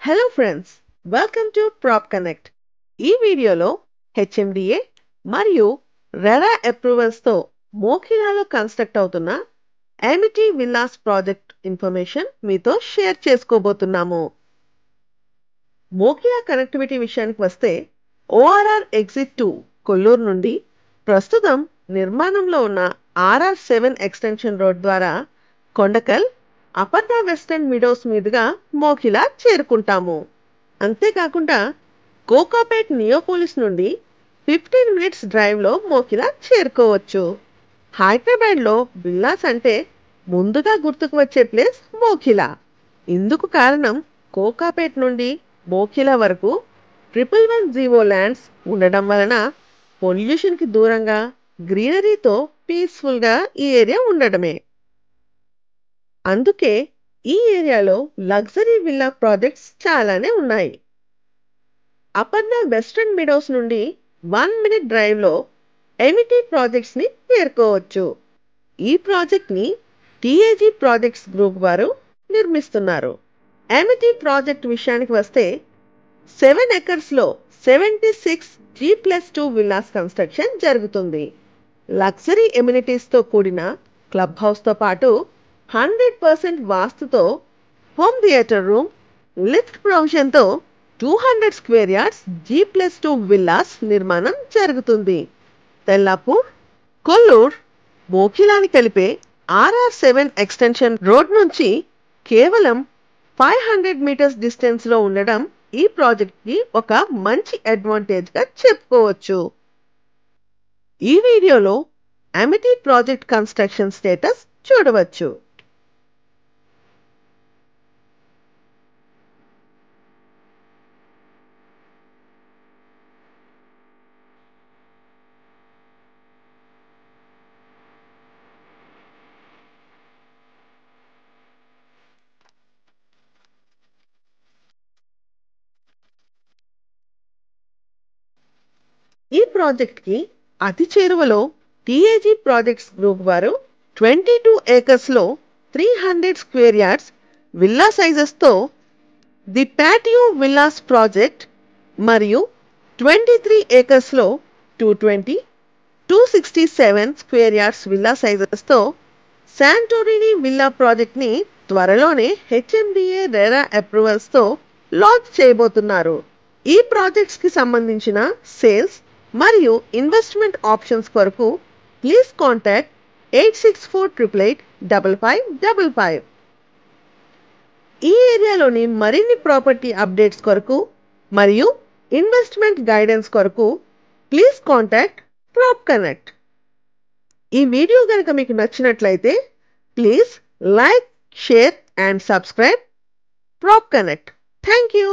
Hello friends, welcome to Prop Connect. ఈ వీడియోలో HMDA మరియు రెరా అప్రూవల్స్తో మోఖిలాలో కన్స్ట్రక్ట్ అవుతున్న ఎమిటీ విల్లాస్ ప్రాజెక్ట్ ఇన్ఫర్మేషన్ మీతో షేర్ చేసుకోబోతున్నాము. మోఖిలా కనెక్టివిటీ విషయానికి వస్తే ఓఆర్ఆర్ ఎగ్జిట్ 2 కొల్లూరు నుండి ప్రస్తుతం నిర్మాణంలో ఉన్న RR7 ఎక్స్టెన్షన్ రోడ్ ద్వారా కొండకల్ అపర్ణ వెస్టర్న్ మిడోస్ మీదుగా మోఖిలా చేరుకుంటాము. అంతేకాకుండా కోకాపేట్ నియోపోలిస్ నుండి 15 మినిట్స్ డ్రైవ్లో మోఖిలా చేరుకోవచ్చు. హైదరాబాద్లో విల్లాస్ అంటే ముందుగా గుర్తుకు వచ్చే ప్లేస్ మోఖిలా. ఇందుకు కారణం కోకాపేట్ నుండి మోఖిలా వరకు 111 ల్యాండ్స్ ఉండడం వలన పొల్యూషన్కి దూరంగా గ్రీనరీతో పీస్ఫుల్గా ఈ ఏరియా ఉండడమే. అందుకే ఈ ఏరియాలో లగ్జరీ విల్లా ప్రాజెక్ట్స్ చాలానే ఉన్నాయి. అపర్ణ వెస్టర్న్ మిడోస్ నుండి 1 మినిట్ డ్రైవ్లో ఎమిటీ ప్రాజెక్ట్స్ని చేరుకోవచ్చు. ఈ ప్రాజెక్ట్ని టీఏజీ ప్రాజెక్ట్స్ గ్రూప్ వారు నిర్మిస్తున్నారు. ఎమిటీ ప్రాజెక్ట్ విషయానికి వస్తే 7 ఎకర్స్లో 76 G+2 విల్లాస్ కన్స్ట్రక్షన్ జరుగుతుంది. లగ్జరీ ఎమ్యూనిటీస్తో కూడిన క్లబ్ హౌస్తో పాటు 100% వాస్తుతో హోమ్ థియేటర్ రూమ్, లిఫ్ట్ ప్రొవిజన్తో 200 స్క్వేర్ యార్డ్స్ G+2 విల్లాస్ నిర్మాణం జరుగుతుంది. తెల్లాపూర్, కొల్లూరు, మోఖిలాని కలిపే RR7 ఎక్స్టెన్షన్ రోడ్ నుంచి కేవలం 500 మీటర్స్ డిస్టెన్స్లో ఉండడం ఈ ప్రాజెక్ట్కి ఒక మంచి అడ్వాంటేజ్గా చెప్పుకోవచ్చు. ఈ వీడియోలో ఎమిటీ ప్రాజెక్ట్ కన్స్ట్రక్షన్ స్టేటస్ చూడవచ్చు. ఈ ప్రాజెక్ట్కి అతి చేరువలో టీఏజీ ప్రాజెక్ట్స్ గ్రూప్ వారు 22 ఏకర్స్లో 300 స్క్వేర్ యార్డ్స్ విల్లా సైజెస్తో ది ప్యాటియో విల్లాస్ ప్రాజెక్ట్ మరియు 23 ఏకర్స్లో 220, 267 స్క్వేర్ యార్డ్స్ విల్లా సైజెస్తో శాంటోరిని విల్లా ప్రాజెక్ట్ని త్వరలోనే హెచ్ఎండిఏ రెరా అప్రూవల్స్తో లాంచ్ చేయబోతున్నారు. ఈ ప్రాజెక్ట్స్కి సంబంధించిన సేల్స్ మరియు ఇన్వెస్ట్మెంట్ ఆప్షన్స్ కొరకు ప్లీజ్ కాంటాక్ట్ 8648885555. ఈ ఏరియాలోని మరిన్ని ప్రాపర్టీ అప్డేట్స్ కొరకు మరియు ఇన్వెస్ట్మెంట్ గైడెన్స్ కొరకు ప్లీజ్ కాంటాక్ట్ ప్రాప్ కనెక్ట్. ఈ వీడియో కనుక మీకు నచ్చినట్లయితే please like, share and subscribe Prop Connect. Thank you.